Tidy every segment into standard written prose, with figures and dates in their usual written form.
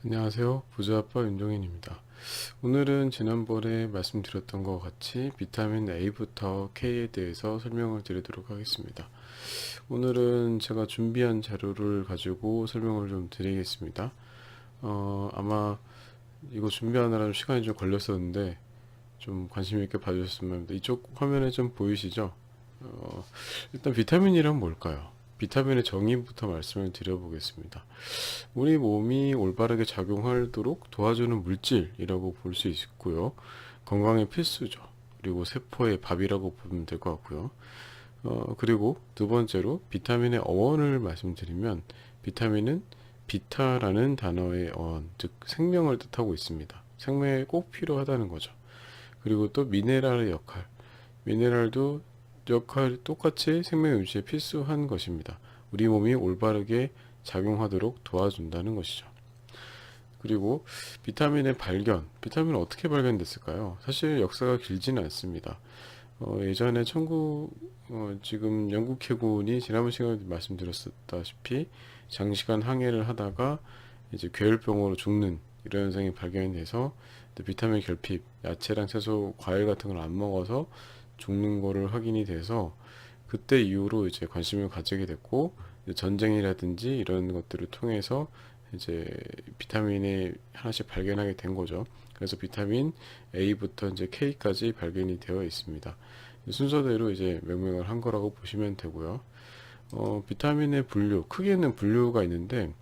안녕하세요. 부자아빠 윤종인입니다. 오늘은 지난번에 말씀드렸던 것 같이 비타민 A부터 K에 대해서 설명을 드리도록 하겠습니다. 오늘은 제가 준비한 자료를 가지고 설명을 좀 드리겠습니다. 아마 이거 준비하느라 좀 시간이 좀 걸렸었는데 좀 관심 있게 봐주셨으면 합니다. 이쪽 화면에 좀 보이시죠? 일단 비타민이란 뭘까요? 비타민의 정의부터 말씀을 드려보겠습니다. 우리 몸이 올바르게 작용하도록 도와주는 물질이라고 볼 수 있고요. 건강에 필수죠. 그리고 세포의 밥이라고 보면 될 것 같고요. 그리고 두 번째로 비타민의 어원을 말씀드리면 비타민은 비타라는 단어의 어원, 즉 생명을 뜻하고 있습니다. 생명에 꼭 필요하다는 거죠. 그리고 또 미네랄의 역할, 미네랄도 역할이 똑같이 생명 유지에 필수한 것입니다. 우리 몸이 올바르게 작용하도록 도와준다는 것이죠. 그리고 비타민의 발견, 비타민은 어떻게 발견됐을까요? 사실 역사가 길지는 않습니다. 예전에 지금 영국 해군이 지난번 시간에 말씀드렸다시피 장시간 항해를 하다가 이제 괴혈병으로 죽는 이런 현상이 발견이 돼서 비타민 결핍, 야채랑 채소, 과일 같은 걸 안 먹어서 죽는 거를 확인이 돼서 그때 이후로 이제 관심을 가지게 됐고 전쟁이라든지 이런 것들을 통해서 이제 비타민이 하나씩 발견하게 된 거죠. 그래서 비타민 A부터 이제 K까지 발견이 되어 있습니다. 순서대로 이제 명명을 한 거라고 보시면 되고요. 비타민의 분류, 크게는 분류가 있는데,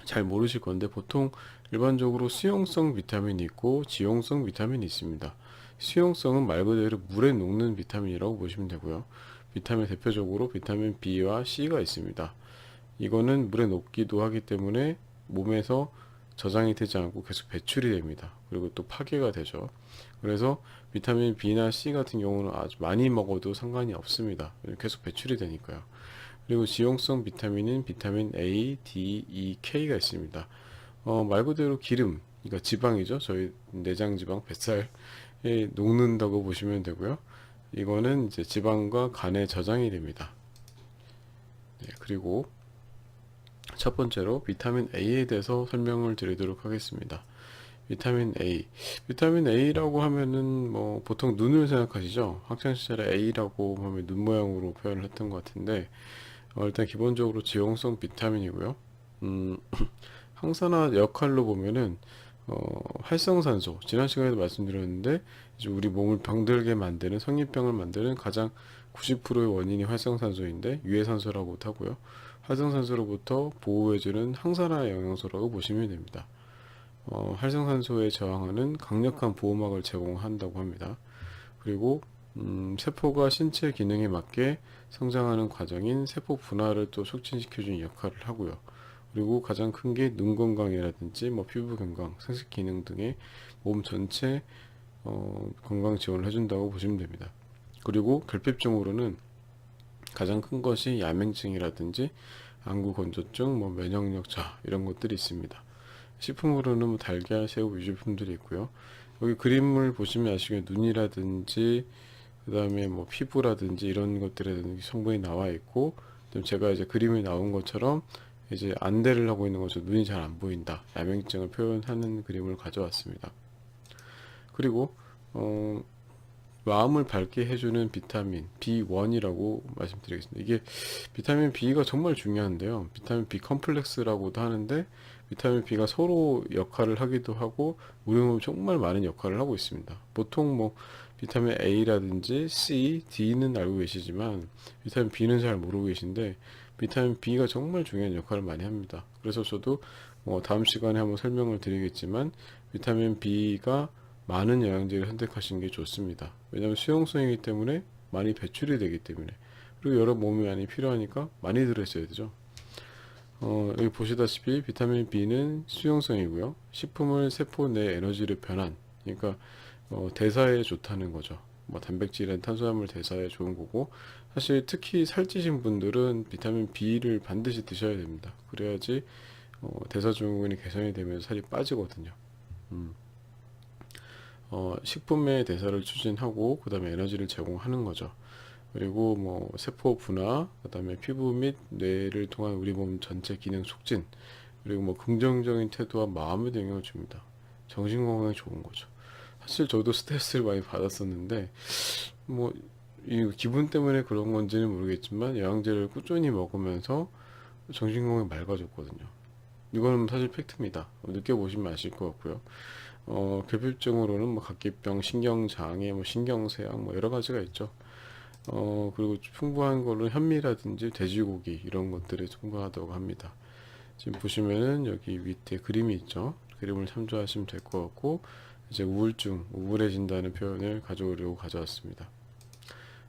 잘 모르실 건데, 보통 일반적으로 수용성 비타민이 있고, 지용성 비타민이 있습니다. 수용성은 말 그대로 물에 녹는 비타민이라고 보시면 되고요. 비타민 대표적으로 비타민 B와 C가 있습니다. 이거는 물에 녹기도 하기 때문에 몸에서 저장이 되지 않고 계속 배출이 됩니다. 그리고 또 파괴가 되죠. 그래서 비타민 B나 C 같은 경우는 아주 많이 먹어도 상관이 없습니다. 계속 배출이 되니까요. 그리고 지용성 비타민은 비타민 A, D, E, K가 있습니다. 말 그대로 기름, 그러니까 지방이죠. 저희 내장 지방, 뱃살에 녹는다고 보시면 되고요. 이거는 이제 지방과 간에 저장이 됩니다. 네, 그리고 첫 번째로 비타민 A에 대해서 설명을 드리도록 하겠습니다. 비타민 A. 비타민 A라고 하면은 뭐 보통 눈을 생각하시죠? 학창 시절에 A라고 하면 눈 모양으로 표현을 했던 것 같은데 일단 기본적으로 지용성 비타민이고요. 음, 항산화 역할로 보면은 활성산소 지난 시간에도 말씀드렸는데 이제 우리 몸을 병들게 만드는 성인병을 만드는 가장 90%의 원인이 활성산소인데 유해산소라고도 하고요. 활성산소로부터 보호해주는 항산화 영양소라고 보시면 됩니다. 활성산소에 저항하는 강력한 보호막을 제공한다고 합니다. 그리고 세포가 신체 기능에 맞게 성장하는 과정인 세포 분화를 또 촉진시켜주는 역할을 하고요. 그리고 가장 큰 게 눈 건강이라든지 뭐 피부 건강, 생식 기능 등의 몸 전체 건강 지원을 해준다고 보시면 됩니다. 그리고 결핍증으로는 가장 큰 것이 야맹증이라든지 안구 건조증, 뭐 면역력 저하 이런 것들이 있습니다. 식품으로는 뭐 달걀, 새우 유제품들이 있고요. 여기 그림을 보시면 아시겠 눈이라든지 그다음에 뭐 피부라든지 이런 것들에 대한 성분이 나와 있고 제가 이제 그림이 나온 것처럼 이제 안대를 하고 있는 거죠. 눈이 잘 안 보인다. 야맹증을 표현하는 그림을 가져왔습니다. 그리고 마음을 밝게 해주는 비타민 B1이라고 말씀드리겠습니다. 이게 비타민 B가 정말 중요한데요. 비타민 B 컴플렉스라고도 하는데 비타민 B가 서로 역할을 하기도 하고 우리 몸에 정말 많은 역할을 하고 있습니다. 보통 뭐 비타민 A라든지 C, D는 알고 계시지만 비타민 B는 잘 모르고 계신데 비타민 B가 정말 중요한 역할을 많이 합니다. 그래서 저도 다음 시간에 한번 설명을 드리겠지만 비타민 B가 많은 영양제를 선택하시는 게 좋습니다. 왜냐하면 수용성이기 때문에 많이 배출이 되기 때문에 그리고 여러 몸이 많이 필요하니까 많이 들어있어야 되죠. 여기 보시다시피 비타민 B는 수용성이고요. 식품을 세포 내 에너지를 변환, 그러니까 대사에 좋다는 거죠. 뭐 단백질은 탄수화물 대사에 좋은 거고 사실 특히 살찌신 분들은 비타민 B를 반드시 드셔야 됩니다. 그래야지 대사 증후군이 개선이 되면서 살이 빠지거든요. 식품의 대사를 추진하고 그 다음에 에너지를 제공하는 거죠. 그리고 뭐 세포 분화, 그 다음에 피부 및 뇌를 통한 우리 몸 전체 기능 촉진, 그리고 뭐 긍정적인 태도와 마음에도 영향을 줍니다. 정신 건강에 좋은 거죠. 사실 저도 스트레스를 많이 받았었는데 뭐 이 기분 때문에 그런 건지는 모르겠지만 영양제를 꾸준히 먹으면서 정신 건강이 맑아졌거든요. 이거는 사실 팩트입니다. 느껴보시면 아실 것 같고요. 결핍증으로는 뭐 각기병, 신경장애, 뭐 신경쇠약, 뭐 여러 가지가 있죠. 그리고 풍부한 걸로 현미라든지 돼지고기 이런 것들이 풍부하다고 합니다. 지금 보시면은 여기 밑에 그림이 있죠. 그림을 참조하시면 될 것 같고, 이제 우울증, 우울해진다는 표현을 가져오려고 가져왔습니다.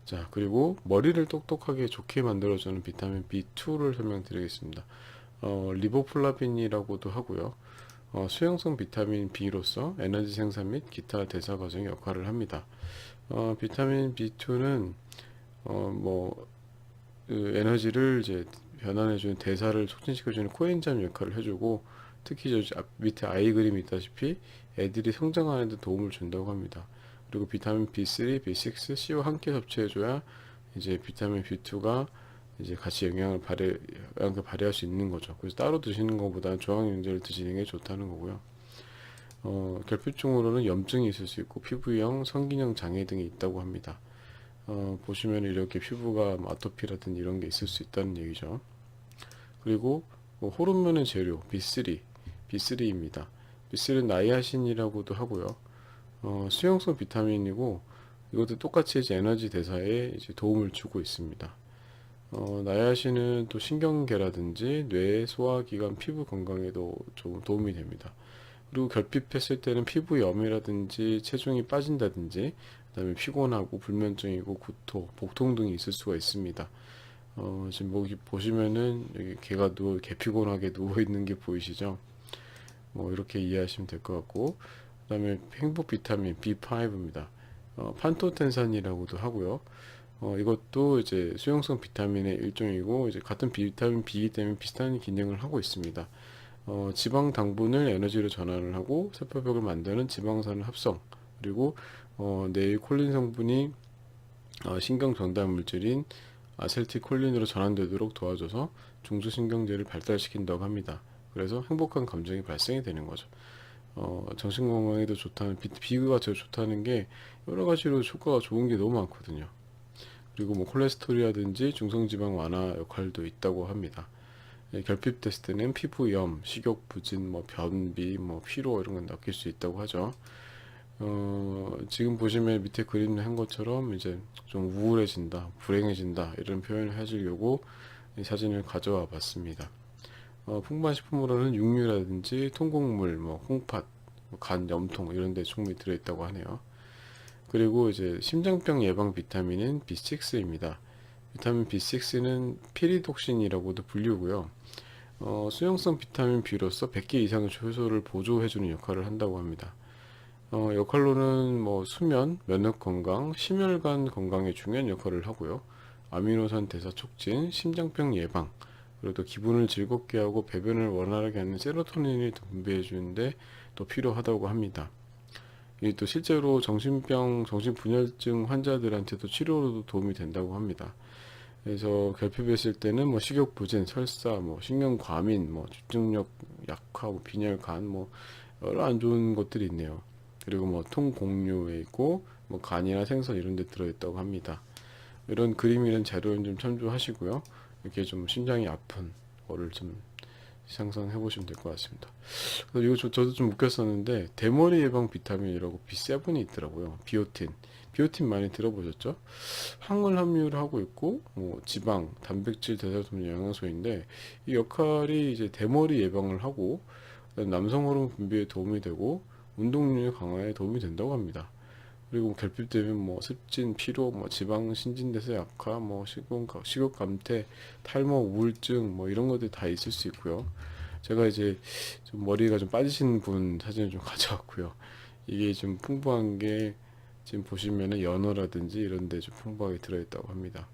자, 그리고 머리를 똑똑하게 좋게 만들어주는 비타민 B2를 설명드리겠습니다. 리보플라빈이라고도 하고요. 수용성 비타민 B로서 에너지 생산 및 기타 대사 과정의 역할을 합니다. 비타민 B2는 뭐 에너지를 이제 변환해주는 대사를 촉진시켜주는 코엔자임 역할을 해주고, 특히 저 밑에 아이 그림이 있다시피 애들이 성장하는 데 도움을 준다고 합니다. 그리고 비타민 B3, B6, C와 함께 섭취해줘야 이제 비타민 B2가 이제 같이 영향을 발휘할 수 있는 거죠. 그래서 따로 드시는 것보다는 조항영제를 드시는 게 좋다는 거고요. 결핍증으로는 염증이 있을 수 있고 피부형, 성기능 장애 등이 있다고 합니다. 보시면 이렇게 피부가 뭐 아토피라든지 이런 게 있을 수 있다는 얘기죠. 그리고 뭐 호르몬의 재료 B3입니다. B3는 나이아신이라고도 하고요. 수용성 비타민이고 이것도 똑같이 이제 에너지 대사에 이제 도움을 주고 있습니다. 나이아신은 또 신경계라든지 뇌, 소화기관, 피부 건강에도 좀 도움이 됩니다. 그리고 결핍했을 때는 피부염이라든지 체중이 빠진다든지 그다음에 피곤하고 불면증이고 구토, 복통 등이 있을 수가 있습니다. 지금 여기 보시면은 여기 개 피곤하게 누워 있는 게 보이시죠? 뭐 이렇게 이해하시면 될 것 같고, 그다음에 행복 비타민 B5입니다. 판토텐산이라고도 하고요. 이것도 이제 수용성 비타민의 일종이고 이제 같은 비타민 B이기 때문에 비슷한 기능을 하고 있습니다. 지방 당분을 에너지로 전환을 하고 세포벽을 만드는 지방산을 합성, 그리고 뇌의 콜린 성분이 신경 전달 물질인 아세틸콜린으로 전환되도록 도와줘서 중추신경제를 발달시킨다고 합니다. 그래서 행복한 감정이 발생이 되는 거죠. 정신 건강에도 좋다는 비가 제일 좋다는 게 여러 가지로 효과가 좋은 게 너무 많거든요. 그리고 뭐 콜레스테롤이라든지 중성지방 완화 역할도 있다고 합니다. 결핍됐을 때는 피부염, 식욕 부진, 뭐 변비, 뭐 피로 이런 건 느낄 수 있다고 하죠. 지금 보시면 밑에 그림 한 것처럼 이제 좀 우울해진다, 불행해진다 이런 표현을 해주려고 이 사진을 가져와 봤습니다. 풍부한 식품으로는 육류라든지 통곡물, 뭐 홍팥, 간, 염통 이런 데 충분히 들어있다고 하네요. 그리고 이제 심장병 예방 비타민은 B6입니다. 비타민 B6는 피리독신이라고도 불리고요. 수용성 비타민 B로서 100개 이상의 효소를 보조해주는 역할을 한다고 합니다. 역할로는 뭐 수면, 면역 건강, 심혈관 건강에 중요한 역할을 하고요. 아미노산 대사 촉진, 심장병 예방, 그리고 또 기분을 즐겁게 하고 배변을 원활하게 하는 세로토닌을 분비해 주는데 또 필요하다고 합니다. 이게 또 실제로 정신병, 정신분열증 환자들한테도 치료로도 도움이 된다고 합니다. 그래서 결핍했을 때는 뭐 식욕 부진, 설사, 뭐 신경 과민, 뭐 집중력 약화, 뭐 빈혈, 뭐 여러 안 좋은 것들이 있네요. 그리고 뭐 통곡류에 있고 뭐 간이나 생선 이런 데 들어있다고 합니다. 이런 그림이란 자료는 좀 참조하시고요. 이렇게 좀 심장이 아픈 거를 좀 상상해 보시면 될 것 같습니다. 그래서 이거 저도 좀 웃겼었는데 대머리 예방 비타민이라고 B7이 있더라고요. 비오틴 많이 들어보셨죠? 항을 함유를 하고 있고 뭐 지방, 단백질 대사 돕는 영양소인데 이 역할이 이제 대머리 예방을 하고 남성 호르몬 분비에 도움이 되고 운동 능력 강화에 도움이 된다고 합니다. 그리고 결핍되면 뭐 습진, 피로, 뭐 지방 신진대사 약화, 뭐 식욕 감퇴, 탈모, 우울증 뭐 이런 것들 다 있을 수 있고요. 제가 이제 좀 머리가 좀 빠지신 분 사진을 좀 가져왔고요. 이게 좀 풍부한 게 지금 보시면은 연어라든지 이런 데 좀 풍부하게 들어있다고 합니다.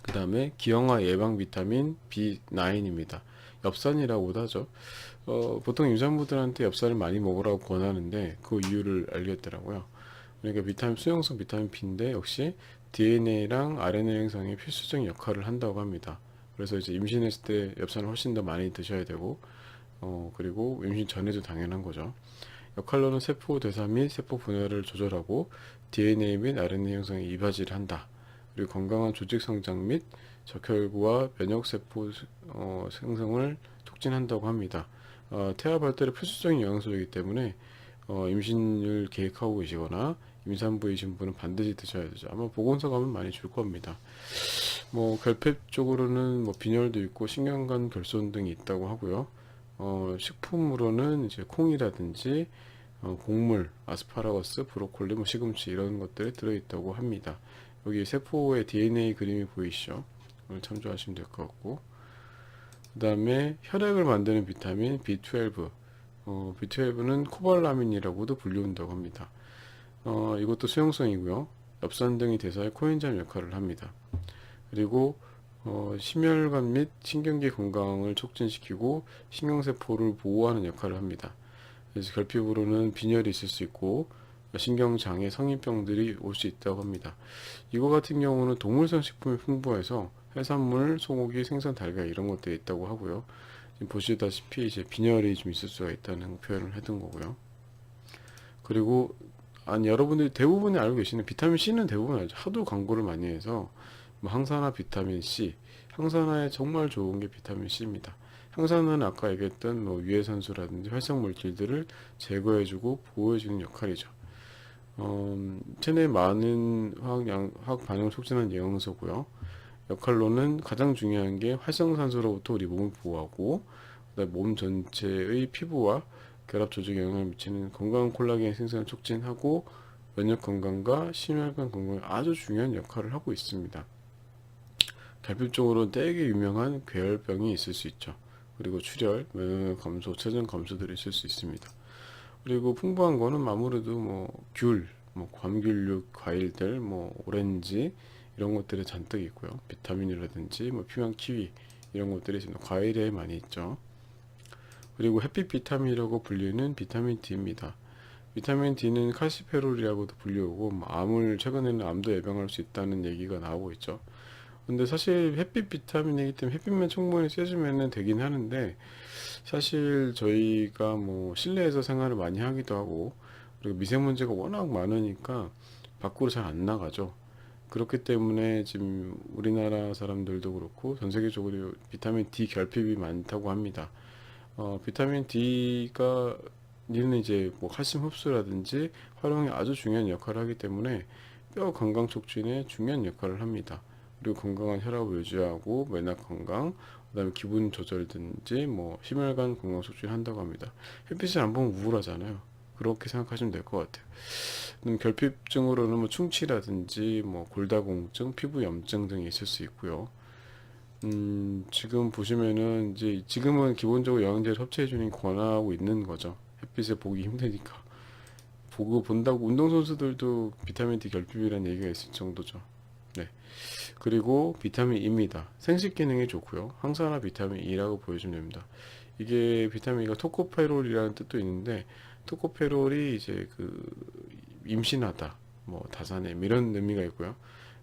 그 다음에 기형아 예방 비타민 B9입니다. 엽산이라고도 하죠. 보통 임산부들한테 엽산을 많이 먹으라고 권하는데 그 이유를 알겠더라고요. 그러니까 수용성 비타민 B인데 역시 DNA랑 RNA 형성에 필수적인 역할을 한다고 합니다. 그래서 이제 임신했을 때 엽산을 훨씬 더 많이 드셔야 되고, 그리고 임신 전에도 당연한 거죠. 역할로는 세포 대사 및 세포 분해를 조절하고 DNA 및 RNA 형성에 이바지를 한다. 그리고 건강한 조직 성장 및 적혈구와 면역 세포 생성을 촉진한다고 합니다. 태아 발달에 필수적인 영양소이기 때문에 임신을 계획하고 계시거나 임산부이신 분은 반드시 드셔야 되죠. 아마 보건소 가면 많이 줄 겁니다. 뭐 결핍 쪽으로는 뭐 빈혈도 있고 신경관 결손 등이 있다고 하고요. 식품으로는 이제 콩이라든지 곡물, 아스파라거스, 브로콜리, 뭐 시금치 이런 것들이 들어있다고 합니다. 여기 세포의 DNA 그림이 보이시죠? 오늘 참조하시면 될 것 같고, 그 다음에 혈액을 만드는 비타민 B12. B12는 코발라민이라고도 불리운다고 합니다. 이것도 수용성이고요. 엽산 등이 대사의 코엔자임 역할을 합니다. 그리고 심혈관 및 신경계 건강을 촉진시키고 신경세포를 보호하는 역할을 합니다. 그래서 결핍으로는 빈혈이 있을 수 있고 신경장애, 성인병들이 올 수 있다고 합니다. 이거 같은 경우는 동물성 식품이 풍부해서 해산물, 소고기, 생선, 달걀 이런 것들이 있다고 하고요. 지금 보시다시피 이제 빈혈이 좀 있을 수가 있다는 표현을 해둔 거고요. 그리고 여러분들이 대부분이 알고 계시는 비타민 C는 대부분 알죠. 하도 광고를 많이 해서 뭐 항산화 비타민 C, 항산화에 정말 좋은 게 비타민 C입니다. 항산화는 아까 얘기했던 뭐 유해산소라든지 활성 물질들을 제거해주고 보호해주는 역할이죠. 체내 많은 화학 반응을 촉진하는 영양소고요. 역할로는 가장 중요한 게 활성산소로부터 우리 몸을 보호하고, 그다음에 몸 전체의 피부와 결합 조직에 영향을 미치는 건강한 콜라겐 생산을 촉진하고 면역 건강과 심혈관 건강에 아주 중요한 역할을 하고 있습니다. 결핍적으로 되게 유명한 괴혈병이 있을 수 있죠. 그리고 출혈, 면역 감소, 체중 감소들이 있을 수 있습니다. 그리고 풍부한 거는 아무래도 뭐 귤, 뭐 감귤류 과일들, 뭐 오렌지 이런 것들이 잔뜩 있고요. 비타민이라든지 뭐 피망, 키위 이런 것들이 있습니다. 과일에 많이 있죠. 그리고 햇빛 비타민이라고 불리는 비타민 D입니다. 비타민 D는 칼시페롤이라고도 불리우고 암을 최근에는 암도 예방할 수 있다는 얘기가 나오고 있죠. 근데 사실 햇빛 비타민이기 때문에 햇빛만 충분히 쐬주면 되긴 하는데, 사실 저희가 뭐 실내에서 생활을 많이 하기도 하고 그리고 미세먼지가 워낙 많으니까 밖으로 잘 안 나가죠. 그렇기 때문에 지금 우리나라 사람들도 그렇고 전 세계적으로 비타민 D 결핍이 많다고 합니다. 비타민 D가 니는 이제 뭐 칼슘 흡수라든지 활용에 아주 중요한 역할을 하기 때문에 뼈 건강 촉진에 중요한 역할을 합니다. 그리고 건강한 혈압을 유지하고 면역 건강, 그다음에 기분 조절든지 뭐 심혈관 건강 촉진한다고 합니다. 햇빛을 안 보면 우울하잖아요. 그렇게 생각하시면 될 것 같아요. 결핍증으로는 뭐 충치라든지 뭐 골다공증, 피부 염증 등이 있을 수 있고요. 지금 보시면은 이제 지금은 기본적으로 영양제를 섭취해 주는 권하고 있는 거죠. 햇빛을 보기 힘드니까. 보고 본다고 운동선수들도 비타민 D 결핍이라는 얘기가 있을 정도죠. 네. 그리고 비타민 E입니다. 생식 기능에 좋고요. 항산화 비타민 E라고 보여주면 됩니다. 이게 비타민 E가 토코페롤이라는 뜻도 있는데, 토코페롤이 이제 그 임신하다, 뭐 다산엠 이런 의미가 있고요.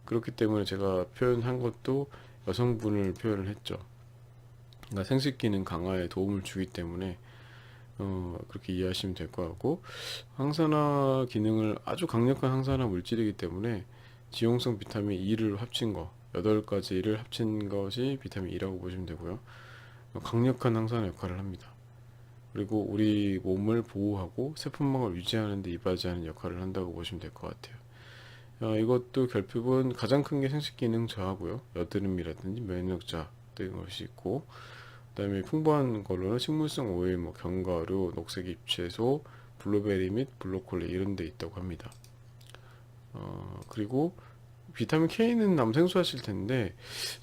그렇기 때문에 제가 표현한 것도 여성분을 표현을 했죠. 그러니까 생식 기능 강화에 도움을 주기 때문에 그렇게 이해하시면 될 것 같고, 항산화 기능을 아주 강력한 항산화 물질이기 때문에 지용성 비타민 E를 합친 거 8가지를 합친 것이 비타민 E라고 보시면 되고요. 강력한 항산화 역할을 합니다. 그리고 우리 몸을 보호하고 세포막을 유지하는 데 이바지하는 역할을 한다고 보시면 될 것 같아요. 이것도 결핍은 가장 큰 게 생식 기능 저하고요. 여드름이라든지 면역자 등 것이 있고, 그다음에 풍부한 걸로는 식물성 오일, 뭐 견과류, 녹색 잎채소, 블루베리 및 브로콜리 이런 데 있다고 합니다. 그리고 비타민 K는 아마 생소하실 텐데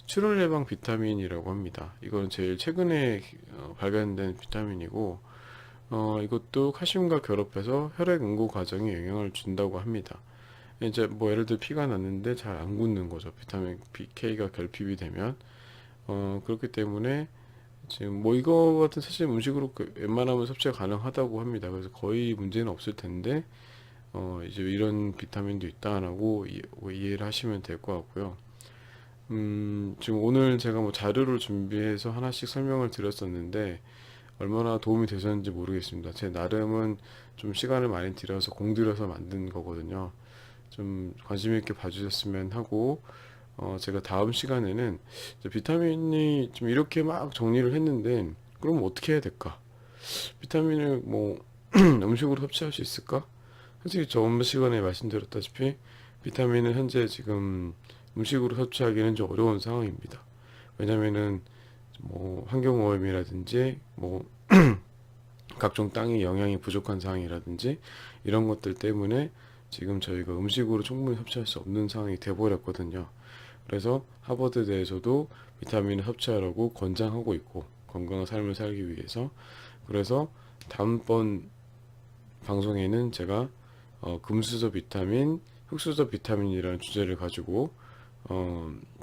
출혈 예방 비타민이라고 합니다. 이건 제일 최근에 발견된 비타민이고, 이것도 칼슘과 결합해서 혈액 응고 과정에 영향을 준다고 합니다. 이제 뭐 예를 들어 피가 났는데 잘 안 굳는 거죠. 비타민 K가 결핍이 되면. 그렇기 때문에 지금 뭐 이거 같은 사실 음식으로 웬만하면 섭취가 가능하다고 합니다. 그래서 거의 문제는 없을 텐데 이제 이런 비타민도 있다라고 이해를 하시면 될 것 같고요. 지금 오늘 제가 뭐 자료를 준비해서 하나씩 설명을 드렸었는데 얼마나 도움이 되셨는지 모르겠습니다. 제 나름은 좀 시간을 많이 들여서 공들여서 만든 거거든요. 좀 관심 있게 봐주셨으면 하고, 제가 다음 시간에는 이제 비타민이 좀 이렇게 막 정리를 했는데, 그럼 어떻게 해야 될까? 비타민을 뭐 음식으로 섭취할 수 있을까? 솔직히 저번 시간에 말씀드렸다시피 비타민은 현재 지금 음식으로 섭취하기는 좀 어려운 상황입니다. 왜냐면은 뭐 환경오염이라든지 뭐 각종 땅의 영양이 부족한 상황이라든지 이런 것들 때문에 지금 저희가 음식으로 충분히 섭취할 수 없는 상황이 돼버렸거든요. 그래서 하버드대에서도 비타민을 섭취하라고 권장하고 있고 건강한 삶을 살기 위해서. 그래서 다음번 방송에는 제가 금수저 비타민, 흑수저 비타민이라는 주제를 가지고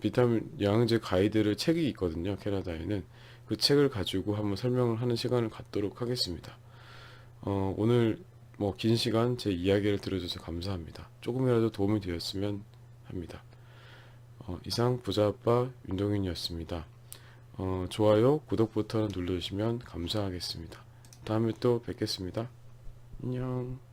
비타민 영양제 가이드를 책이 있거든요. 캐나다에는 그 책을 가지고 한번 설명을 하는 시간을 갖도록 하겠습니다. 오늘 뭐 긴 시간 제 이야기를 들어줘서 감사합니다. 조금이라도 도움이 되었으면 합니다. 이상 부자아빠 윤동인이었습니다. 좋아요, 구독 버튼 눌러주시면 감사하겠습니다. 다음에 또 뵙겠습니다. 안녕.